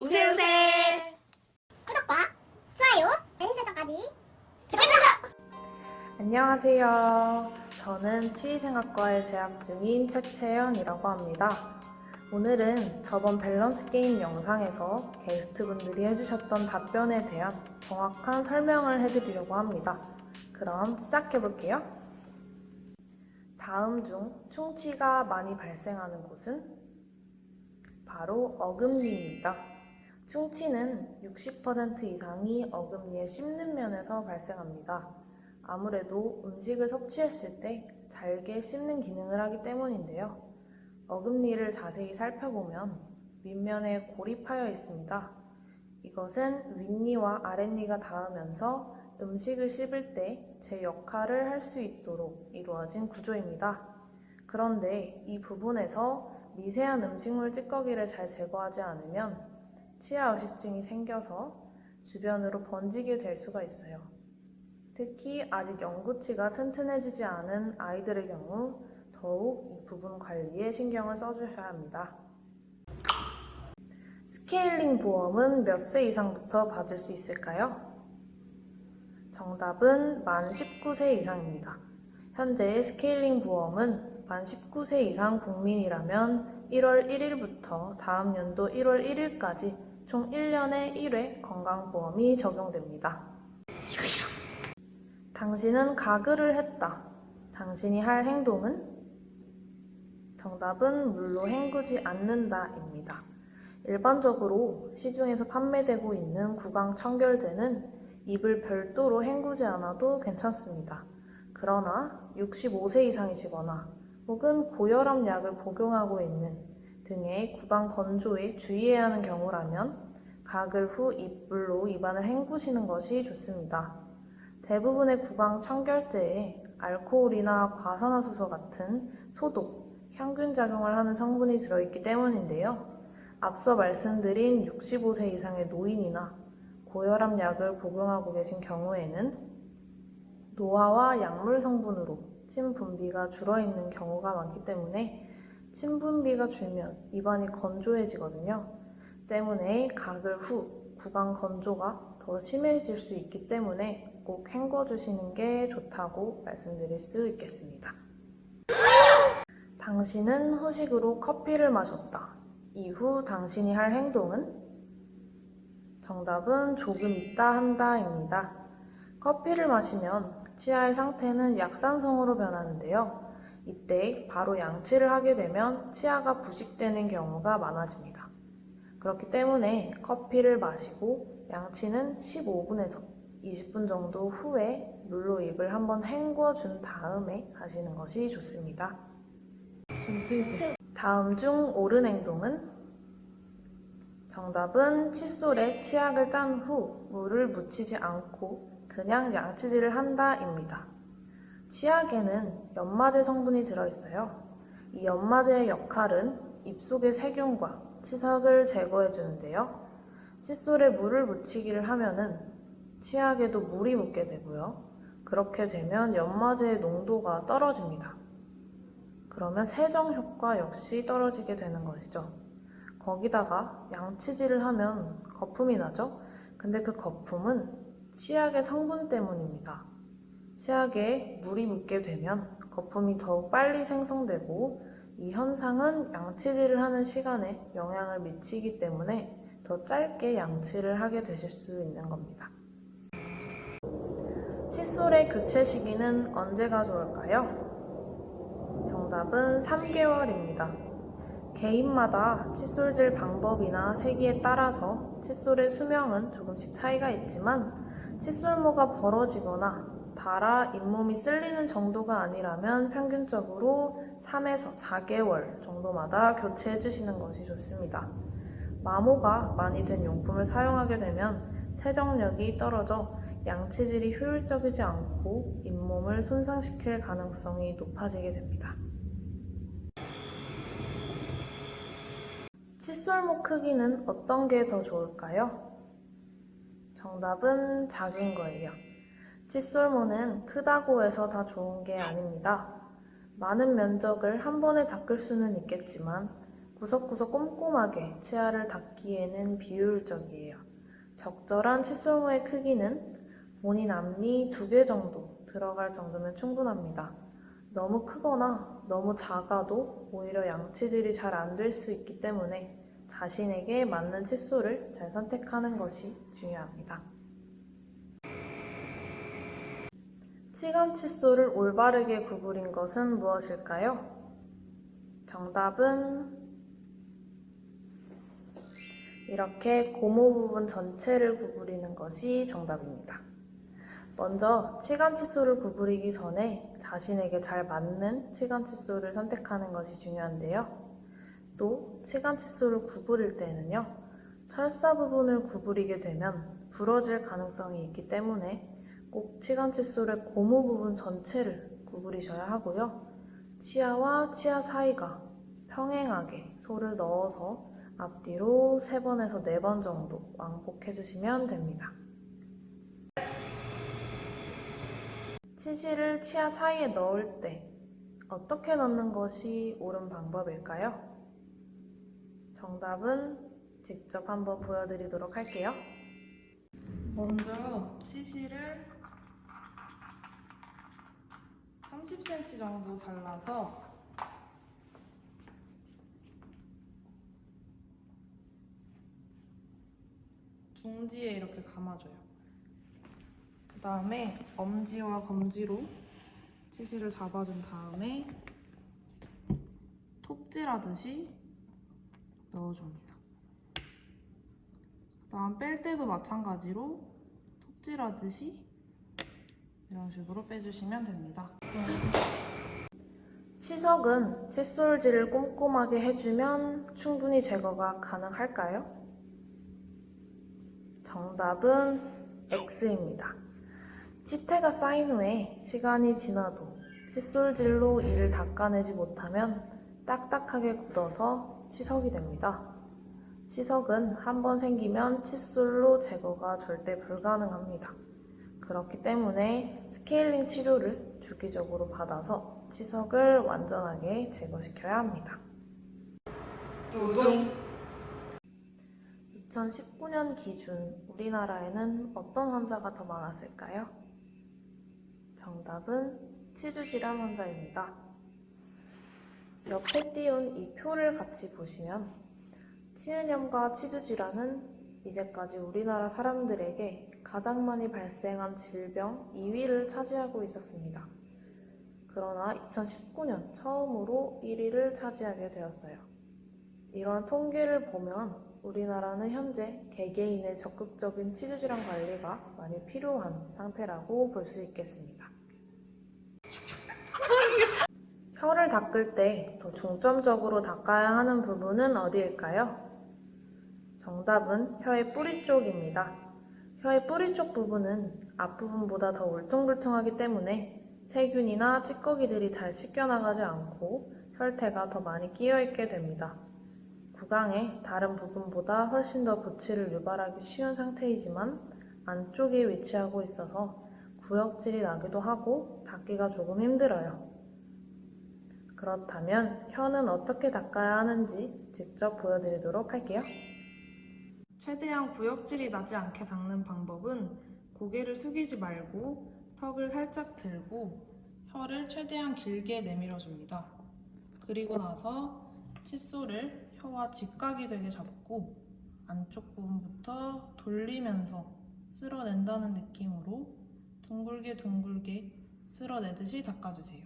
우세우세! 구독과 좋아요, 알림 설정까지 안녕하세요. 저는 치위생학과에 재학 중인 최채연이라고 합니다. 오늘은 저번 밸런스 게임 영상에서 게스트분들이 해주셨던 답변에 대한 정확한 설명을 해드리려고 합니다. 그럼 시작해볼게요. 다음 중 충치가 많이 발생하는 곳은 바로 어금니입니다. 충치는 60% 이상이 어금니의 씹는 면에서 발생합니다. 아무래도 음식을 섭취했을 때 잘게 씹는 기능을 하기 때문인데요. 어금니를 자세히 살펴보면 윗면에 골이 파여 있습니다. 이것은 윗니와 아랫니가 닿으면서 음식을 씹을 때 제 역할을 할 수 있도록 이루어진 구조입니다. 그런데 이 부분에서 미세한 음식물 찌꺼기를 잘 제거하지 않으면 치아 의식증이 생겨서 주변으로 번지게 될 수가 있어요. 특히 아직 연구치가 튼튼해지지 않은 아이들의 경우 더욱 이 부분 관리에 신경을 써주셔야 합니다. 스케일링 보험은 몇 세 이상부터 받을 수 있을까요? 정답은 만 19세 이상입니다. 현재 스케일링 보험은 만 19세 이상 국민이라면 1월 1일부터 다음 연도 1월 1일까지 총 1년에 1회 건강보험이 적용됩니다. 당신은 가글을 했다. 당신이 할 행동은? 정답은 물로 헹구지 않는다입니다. 일반적으로 시중에서 판매되고 있는 구강 청결제는 입을 별도로 헹구지 않아도 괜찮습니다. 그러나 65세 이상이시거나 혹은 고혈압 약을 복용하고 있는 등의 구강 건조에 주의해야 하는 경우라면 가글 후 입물로 입안을 헹구시는 것이 좋습니다. 대부분의 구강 청결제에 알코올이나 과산화수소 같은 소독, 향균 작용을 하는 성분이 들어있기 때문인데요. 앞서 말씀드린 65세 이상의 노인이나 고혈압 약을 복용하고 계신 경우에는 노화와 약물 성분으로 침 분비가 줄어있는 경우가 많기 때문에 침 분비가 줄면 입안이 건조해지거든요. 때문에 가글 후 구강 건조가 더 심해질 수 있기 때문에 꼭 헹궈주시는 게 좋다고 말씀드릴 수 있겠습니다. 당신은 후식으로 커피를 마셨다. 이후 당신이 할 행동은? 정답은 조금 있다 한다입니다. 커피를 마시면 치아의 상태는 약산성으로 변하는데요. 이때 바로 양치를 하게 되면 치아가 부식되는 경우가 많아집니다. 그렇기 때문에 커피를 마시고 양치는 15분에서 20분 정도 후에 물로 입을 한번 헹궈준 다음에 하시는 것이 좋습니다. 다음 중 옳은 행동은? 정답은 칫솔에 치약을 짠 후 물을 묻히지 않고 그냥 양치질을 한다입니다. 치약에는 연마제 성분이 들어있어요. 이 연마제의 역할은 입속의 세균과 치석을 제거해 주는데요. 칫솔에 물을 묻히기를 하면은 치약에도 물이 묻게 되고요. 그렇게 되면 연마제의 농도가 떨어집니다. 그러면 세정 효과 역시 떨어지게 되는 것이죠. 거기다가 양치질을 하면 거품이 나죠? 근데 그 거품은 치약의 성분 때문입니다. 치약에 물이 묻게 되면 거품이 더욱 빨리 생성되고 이 현상은 양치질을 하는 시간에 영향을 미치기 때문에 더 짧게 양치를 하게 되실 수 있는 겁니다. 칫솔의 교체 시기는 언제가 좋을까요? 정답은 3개월입니다. 개인마다 칫솔질 방법이나 세기에 따라서 칫솔의 수명은 조금씩 차이가 있지만 칫솔모가 벌어지거나 닳아 잇몸이 쓸리는 정도가 아니라면 평균적으로 3에서 4개월 정도마다 교체해 주시는 것이 좋습니다. 마모가 많이 된 용품을 사용하게 되면 세정력이 떨어져 양치질이 효율적이지 않고 잇몸을 손상시킬 가능성이 높아지게 됩니다. 칫솔모 크기는 어떤 게 더 좋을까요? 정답은 작은 거예요. 칫솔모는 크다고 해서 다 좋은 게 아닙니다. 많은 면적을 한 번에 닦을 수는 있겠지만 구석구석 꼼꼼하게 치아를 닦기에는 비효율적이에요. 적절한 칫솔모의 크기는 본인 앞니 2개 정도 들어갈 정도면 충분합니다. 너무 크거나 너무 작아도 오히려 양치질이 잘 안 될 수 있기 때문에 자신에게 맞는 칫솔을 잘 선택하는 것이 중요합니다. 치간 칫솔을 올바르게 구부린 것은 무엇일까요? 정답은 이렇게 고무 부분 전체를 구부리는 것이 정답입니다. 먼저 치간 칫솔을 구부리기 전에 자신에게 잘 맞는 치간 칫솔을 선택하는 것이 중요한데요. 또 치간 칫솔을 구부릴 때는요, 철사 부분을 구부리게 되면 부러질 가능성이 있기 때문에 꼭 치간 칫솔의 고무 부분 전체를 구부리셔야 하고요. 치아와 치아 사이가 평행하게 소를 넣어서 앞뒤로 3번에서 4번 정도 왕복해주시면 됩니다. 치실을 치아 사이에 넣을 때 어떻게 넣는 것이 옳은 방법일까요? 정답은 직접 한번 보여드리도록 할게요. 먼저 치실을 30cm 정도 잘라서 중지에 이렇게 감아줘요. 그 다음에 엄지와 검지로 치실을 잡아준 다음에 톱질하듯이 넣어줍니다. 그 다음 뺄 때도 마찬가지로 톱질하듯이 이런 식으로 빼주시면 됩니다. 치석은 칫솔질을 꼼꼼하게 해주면 충분히 제거가 가능할까요? 정답은 X입니다. 치태가 쌓인 후에 시간이 지나도 칫솔질로 이를 닦아내지 못하면 딱딱하게 굳어서 치석이 됩니다. 치석은 한번 생기면 칫솔로 제거가 절대 불가능합니다. 그렇기 때문에 스케일링 치료를 주기적으로 받아서 치석을 완전하게 제거시켜야 합니다. 2019년 기준 우리나라에는 어떤 환자가 더 많았을까요? 정답은 치주 질환 환자입니다. 옆에 띄운 이 표를 같이 보시면 치은염과 치주 질환은 이제까지 우리나라 사람들에게 가장 많이 발생한 질병 2위를 차지하고 있었습니다. 그러나 2019년 처음으로 1위를 차지하게 되었어요. 이런 통계를 보면 우리나라는 현재 개개인의 적극적인 치주질환 관리가 많이 필요한 상태라고 볼 수 있겠습니다. 혀를 닦을 때 더 중점적으로 닦아야 하는 부분은 어디일까요? 정답은 혀의 뿌리 쪽입니다. 혀의 뿌리 쪽 부분은 앞부분보다 더 울퉁불퉁하기 때문에 세균이나 찌꺼기들이 잘 씻겨나가지 않고 혈태가 더 많이 끼어있게 됩니다. 구강의 다른 부분보다 훨씬 더 구취를 유발하기 쉬운 상태이지만 안쪽에 위치하고 있어서 구역질이 나기도 하고 닦기가 조금 힘들어요. 그렇다면 혀는 어떻게 닦아야 하는지 직접 보여드리도록 할게요. 최대한 구역질이 나지 않게 닦는 방법은 고개를 숙이지 말고 턱을 살짝 들고 혀를 최대한 길게 내밀어줍니다. 그리고 나서 칫솔을 혀와 직각이 되게 잡고 안쪽 부분부터 돌리면서 쓸어낸다는 느낌으로 둥글게 쓸어내듯이 닦아주세요.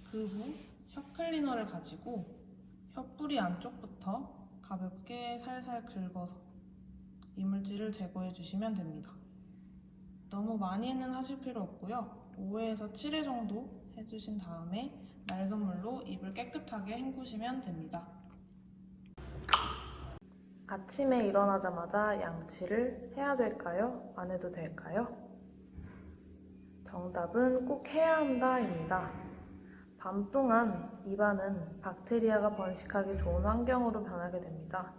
그 후 혀 클리너를 가지고 혀 뿌리 안쪽부터 가볍게 살살 긁어서 이물질을 제거해 주시면 됩니다. 너무 많이는 하실 필요 없고요. 5회에서 7회 정도 해주신 다음에 맑은 물로 입을 깨끗하게 헹구시면 됩니다. 아침에 일어나자마자 양치를 해야 될까요? 안 해도 될까요? 정답은 꼭 해야 한다입니다. 밤 동안 입안은 박테리아가 번식하기 좋은 환경으로 변하게 됩니다.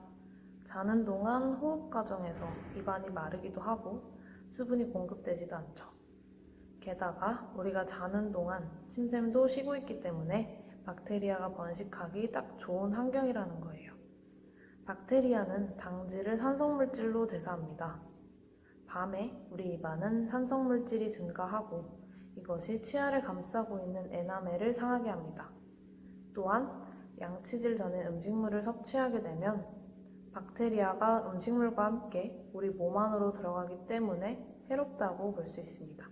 자는 동안 호흡 과정에서 입안이 마르기도 하고 수분이 공급되지도 않죠. 게다가 우리가 자는 동안 침샘도 쉬고 있기 때문에 박테리아가 번식하기 딱 좋은 환경이라는 거예요. 박테리아는 당질을 산성물질로 대사합니다. 밤에 우리 입안은 산성물질이 증가하고 이것이 치아를 감싸고 있는 에나멜을 상하게 합니다. 또한 양치질 전에 음식물을 섭취하게 되면 박테리아가 음식물과 함께 우리 몸 안으로 들어가기 때문에 해롭다고 볼 수 있습니다.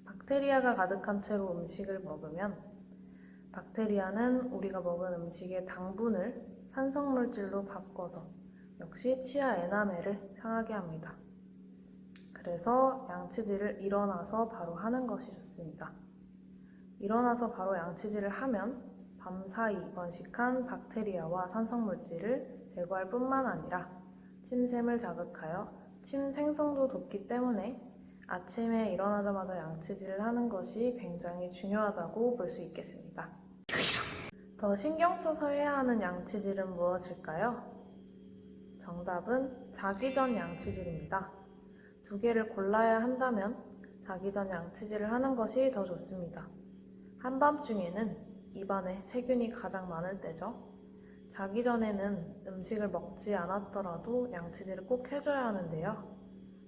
박테리아가 가득한 채로 음식을 먹으면 박테리아는 우리가 먹은 음식의 당분을 산성물질로 바꿔서 역시 치아 에나멜을 상하게 합니다. 그래서 양치질을 일어나서 바로 하는 것이 좋습니다. 일어나서 바로 양치질을 하면 밤사이 번식한 박테리아와 산성물질을 제거할 뿐만 아니라 침샘을 자극하여 침 생성도 돕기 때문에 아침에 일어나자마자 양치질을 하는 것이 굉장히 중요하다고 볼 수 있겠습니다. 더 신경 써서 해야 하는 양치질은 무엇일까요? 정답은 자기 전 양치질입니다. 두 개를 골라야 한다면 자기 전 양치질을 하는 것이 더 좋습니다. 한밤중에는 입안에 세균이 가장 많을 때죠. 자기 전에는 음식을 먹지 않았더라도 양치질을 꼭 해줘야 하는데요.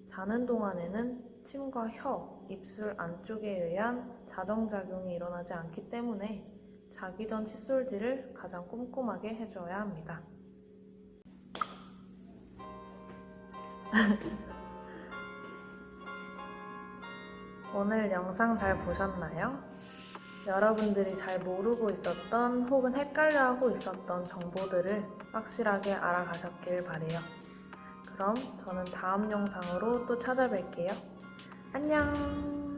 자는 동안에는 침과 혀, 입술 안쪽에 의한 자정작용이 일어나지 않기 때문에 자기 전 칫솔질을 가장 꼼꼼하게 해줘야 합니다. 오늘 영상 잘 보셨나요? 여러분들이 잘 모르고 있었던 혹은 헷갈려하고 있었던 정보들을 확실하게 알아가셨길 바래요. 그럼 저는 다음 영상으로 또 찾아뵐게요. 안녕!